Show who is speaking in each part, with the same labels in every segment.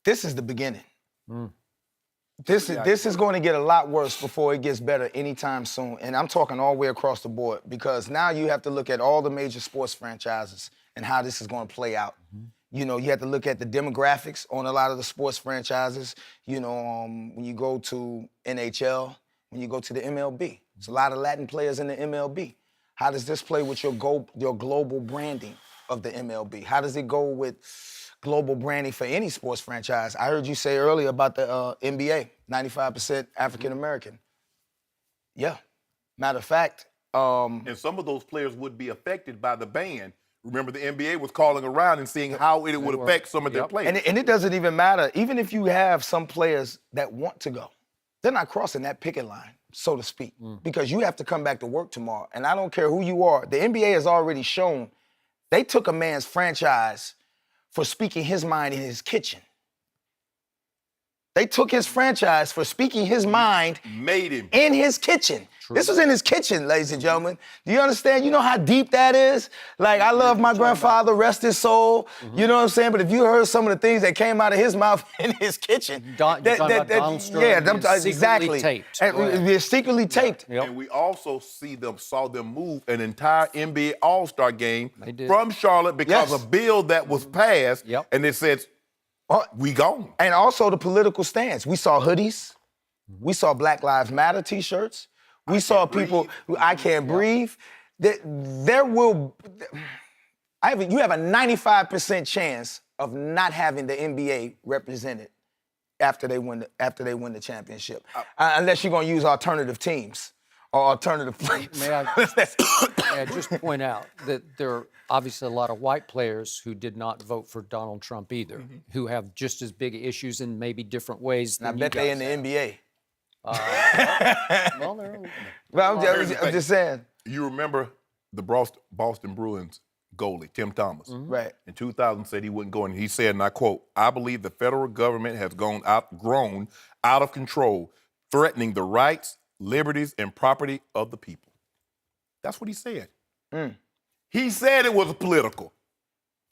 Speaker 1: This is the beginning. This is going to get a lot worse before it gets better anytime soon. And I'm talking all the way across the board because now you have to look at all the major sports franchises and how this is going to play out. You know, you have to look at the demographics on a lot of the sports franchises. You know, when you go to NHL, when you go to the MLB, there's a lot of Latin players in the MLB. How does this play with your global branding of the MLB? How does it go with global branding for any sports franchise? I heard you say earlier about the NBA, 95% African-American. Yeah. Matter of fact.
Speaker 2: And some of those players would be affected by the ban. Remember, the NBA was calling around and seeing how it would affect some of their players.
Speaker 1: And it doesn't even matter. Even if you have some players that want to go, they're not crossing that picket line, so to speak, because you have to come back to work tomorrow. And I don't care who you are. The NBA has already shown they took a man's franchise for speaking his mind in his kitchen. They took his franchise for speaking his mind
Speaker 2: Made him.
Speaker 1: in his kitchen. True. This was in his kitchen, ladies and gentlemen. Do you understand? You know how deep that is? Like, I love my grandfather, rest his soul. You know what I'm saying? But if you heard some of the things that came out of his mouth in his kitchen.
Speaker 3: Donald Sterling
Speaker 1: exactly.
Speaker 3: Taped.
Speaker 1: We're secretly taped.
Speaker 2: Yep. And we also saw them move an entire NBA All-Star game from Charlotte because of a bill that was passed. And it said, we gone.
Speaker 1: And also the political stance. We saw hoodies. We saw Black Lives Matter t-shirts. We saw people who I can't breathe. You have a 95% chance of not having the NBA represented after they win the championship, unless you're going to use alternative teams or alternative players.
Speaker 3: May I just point out that there are obviously a lot of white players who did not vote for Donald Trump either, who have just as big issues in maybe different ways than
Speaker 1: I bet they in the NBA.
Speaker 3: Well,
Speaker 1: I'm just saying.
Speaker 2: You remember the Boston Bruins goalie, Tim Thomas.
Speaker 1: Right.
Speaker 2: In 2000 said he wouldn't go, and he said, and I quote, "I believe the federal government has grown out of control, threatening the rights, liberties, and property of the people." That's what he said. He said it was political.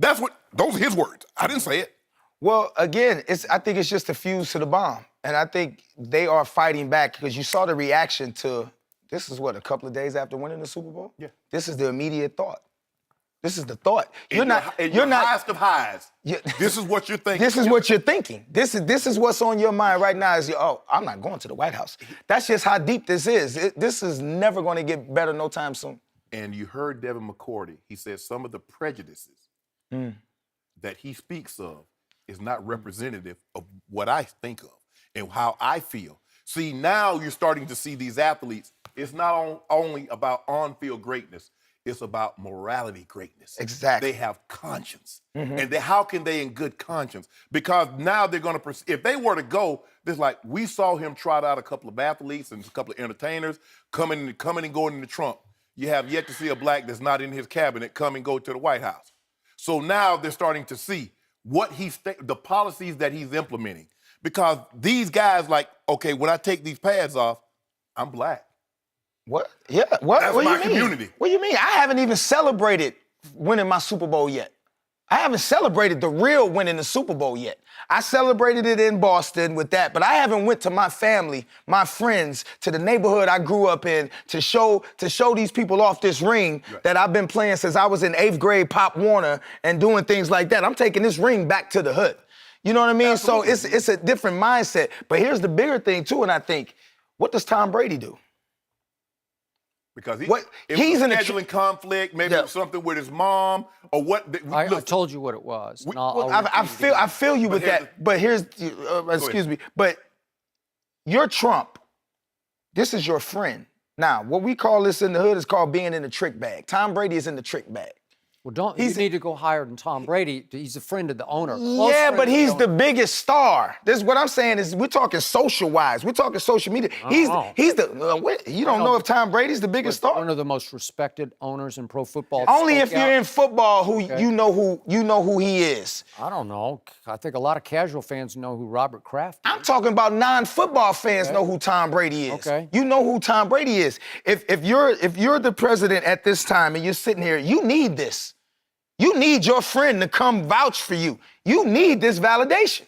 Speaker 2: Those are his words. I didn't say it.
Speaker 1: Well, again, I think it's just a fuse to the bomb. And I think they are fighting back because you saw the reaction to, this is what, a couple of days after winning the Super Bowl?
Speaker 2: Yeah.
Speaker 1: This is the immediate thought. This is the thought.
Speaker 2: You're not highest of highs. This is what you're thinking.
Speaker 1: This is what you're thinking. This is what's on your mind right now is, I'm not going to the White House. That's just how deep this is. This is never going to get better no time soon.
Speaker 2: And you heard Devin McCourty. He said some of the prejudices that he speaks of is not representative of what I think of and how I feel. See, now you're starting to see these athletes. It's not only about on-field greatness. It's about morality greatness.
Speaker 1: Exactly.
Speaker 2: They have conscience. And how can they in good conscience? Because now they're going to, if they were to go, there's like, we saw him trot out a couple of athletes and a couple of entertainers coming and going into Trump. You have yet to see a black that's not in his cabinet come and go to the White House. So now they're starting to see what the policies that he's implementing. Because these guys like, okay, when I take these pads off, I'm black.
Speaker 1: What? Yeah. What?
Speaker 2: That's
Speaker 1: what
Speaker 2: my
Speaker 1: do you mean?
Speaker 2: community.
Speaker 1: What do you mean? I haven't even celebrated winning my Super Bowl yet. I haven't celebrated the real winning the Super Bowl yet. I celebrated it in Boston with that, but I haven't went to my family, my friends, to the neighborhood I grew up in to show these people off this ring that I've been playing since I was in 8th grade Pop Warner and doing things like that. I'm taking this ring back to the hood. You know what I mean? Absolutely. So it's a different mindset. But here's the bigger thing too, and I think, what does Tom Brady do?
Speaker 2: Because
Speaker 1: he's in a
Speaker 2: scheduling conflict, maybe something with his mom, or what?
Speaker 3: I told you what it was.
Speaker 1: I feel you with that. But here's, excuse me. But you're Trump. This is your friend. Now, what we call this in the hood is called being in the trick bag. Tom Brady is in the trick bag.
Speaker 3: Well, you need to go higher than Tom Brady. He's a friend of the owner.
Speaker 1: Yeah, but he's the biggest star. This is what I'm saying is we're talking social-wise. We're talking social media. You don't know if Tom Brady's the biggest star?
Speaker 3: One of the most respected owners in pro football.
Speaker 1: Only if you're in football, you know who he is.
Speaker 3: I don't know. I think a lot of casual fans know who Robert Kraft is.
Speaker 1: I'm talking about non-football fans know who Tom Brady is.
Speaker 3: Okay.
Speaker 1: You know who Tom Brady is. If you're the president at this time and you're sitting here, you need this. You need your friend to come vouch for you. You need this validation.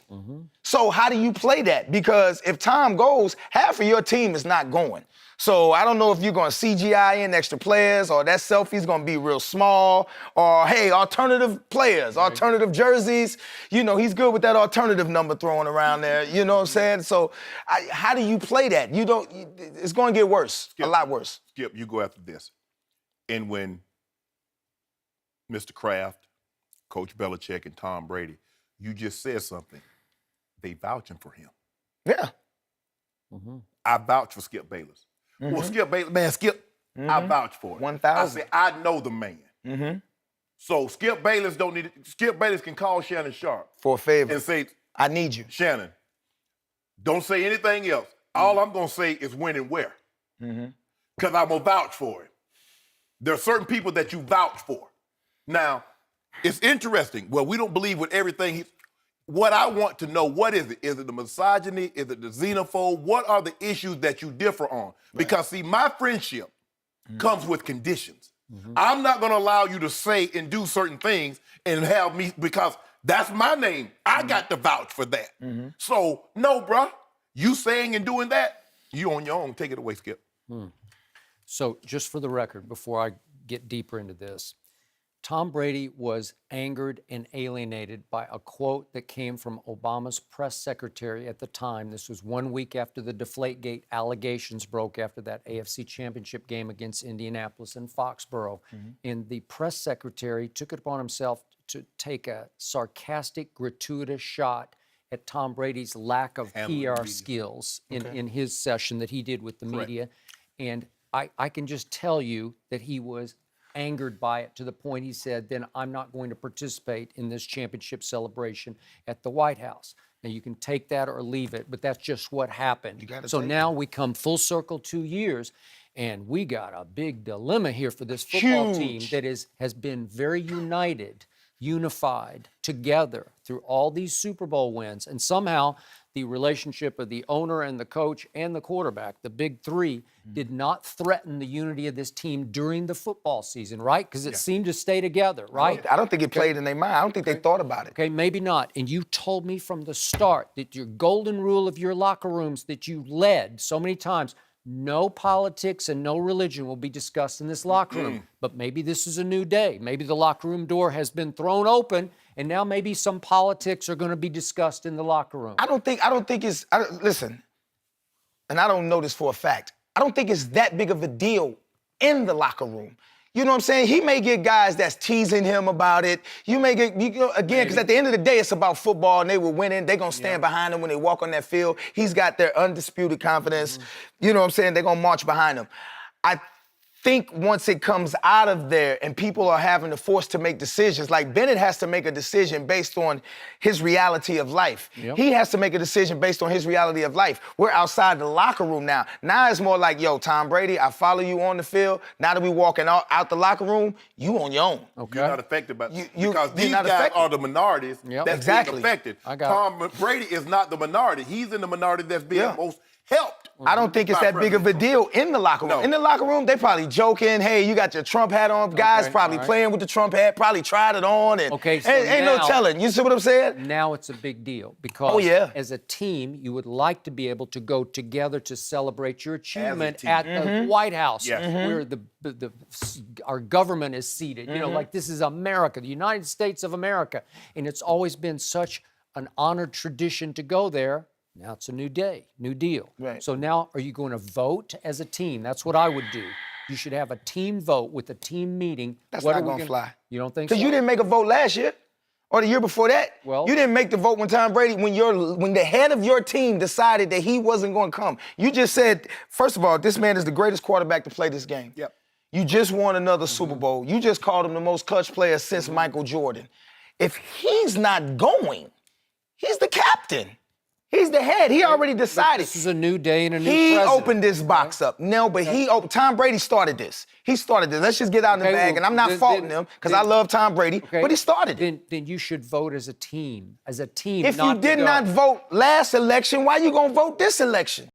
Speaker 1: So how do you play that? Because if Tom goes, half of your team is not going. So I don't know if you're going to CGI in extra players or that selfie's going to be real small or, hey, alternative players, alternative jerseys. You know, he's good with that alternative number throwing around there. You know what I'm saying? So how do you play that? It's going to get worse,
Speaker 2: Skip,
Speaker 1: a lot worse.
Speaker 2: Skip, you go after this. And when Mr. Kraft, Coach Belichick, and Tom Brady, you just said something. They vouching for him.
Speaker 1: Yeah.
Speaker 2: I vouch for Skip Bayless. Well, Skip Bayless, man, Skip, I vouch for it.
Speaker 1: 1,000.
Speaker 2: I say, I know the man. So Skip Bayless don't need it. Skip Bayless can call Shannon Sharpe.
Speaker 1: For a favor.
Speaker 2: And say,
Speaker 1: I need you.
Speaker 2: Shannon, don't say anything else. All I'm going to say is when and where. Because I'm going to vouch for it. There are certain people that you vouch for. Now, it's interesting. Well, we don't believe with everything. What I want to know, what is it? Is it the misogyny? Is it the xenophobe? What are the issues that you differ on? Because, see, my friendship comes with conditions. I'm not going to allow you to say and do certain things and have me, because that's my name. I got to vouch for that. So, no, bruh, you saying and doing that, you on your own. Take it away, Skip.
Speaker 3: So just for the record, before I get deeper into this, Tom Brady was angered and alienated by a quote that came from Obama's press secretary at the time. This was 1 week after the Deflategate allegations broke after that AFC Championship game against Indianapolis and Foxborough. And the press secretary took it upon himself to take a sarcastic, gratuitous shot at Tom Brady's lack of PR skills in his session that he did with the media. And I can just tell you that he was angered by it to the point he said, then I'm not going to participate in this championship celebration at the White House. Now, you can take that or leave it, but that's just what happened. So now we come full circle 2 years, and we got a big dilemma here for this football team that has been very unified, together through all these Super Bowl wins. And somehow the relationship of the owner and the coach and the quarterback, the big three, did not threaten the unity of this team during the football season, right? Because it seemed to stay together, right?
Speaker 1: I don't think it played in their mind. I don't think they thought about it.
Speaker 3: Okay, maybe not. And you told me from the start that your golden rule of your locker rooms that you led so many times, no politics and no religion will be discussed in this locker room. But maybe this is a new day. Maybe the locker room door has been thrown open, and now maybe some politics are going to be discussed in the locker room.
Speaker 1: I don't think it's, listen, and I don't know this for a fact. I don't think it's that big of a deal in the locker room. You know what I'm saying? He may get guys that's teasing him about it. You may get, again, because at the end of the day, it's about football, and they were winning. They're going to stand behind him when they walk on that field. He's got their undisputed confidence. You know what I'm saying? They're going to march behind him. I think once it comes out of there and people are having to force to make decisions, like Bennett has to make a decision based on his reality of life. He has to make a decision based on his reality of life. We're outside the locker room now. Now it's more like, yo, Tom Brady, I follow you on the field. Now that we walking out the locker room, you on your own.
Speaker 2: You're not affected by because these guys are the minorities that's being affected. Tom Brady is not the minority. He's in the minority that's being most helped.
Speaker 1: I don't think it's that big of a deal in the locker room. In the locker room, they probably joking, hey, you got your Trump hat on. Guys probably playing with the Trump hat, probably tried it on. And
Speaker 3: so
Speaker 1: ain't no telling. You see what I'm saying?
Speaker 3: Now it's a big deal because as a team, you would like to be able to go together to celebrate your achievement at the White House where our government is seated. You know, like this is America, the United States of America. And it's always been such an honored tradition to go there. Now it's a new day, new deal. So now are you going to vote as a team? That's what I would do. You should have a team vote with a team meeting.
Speaker 1: That's not going to fly.
Speaker 3: You don't think so?
Speaker 1: Because you didn't make a vote last year or the year before that.
Speaker 3: Well,
Speaker 1: you didn't make the vote when Tom Brady, when the head of your team decided that he wasn't going to come. You just said, first of all, this man is the greatest quarterback to play this game. You just won another Super Bowl. You just called him the most clutch player since Michael Jordan. If he's not going, he's the captain. He's the head. He already decided.
Speaker 3: This is a new day and a new
Speaker 1: He
Speaker 3: president.
Speaker 1: opened this box up. No, but Tom Brady started this. He started this. Let's just get out in the bag. And I'm not faulting him because I love Tom Brady, but he started it.
Speaker 3: Then you should vote as a team. As a team,
Speaker 1: If you did not vote last election, why you going to vote this election?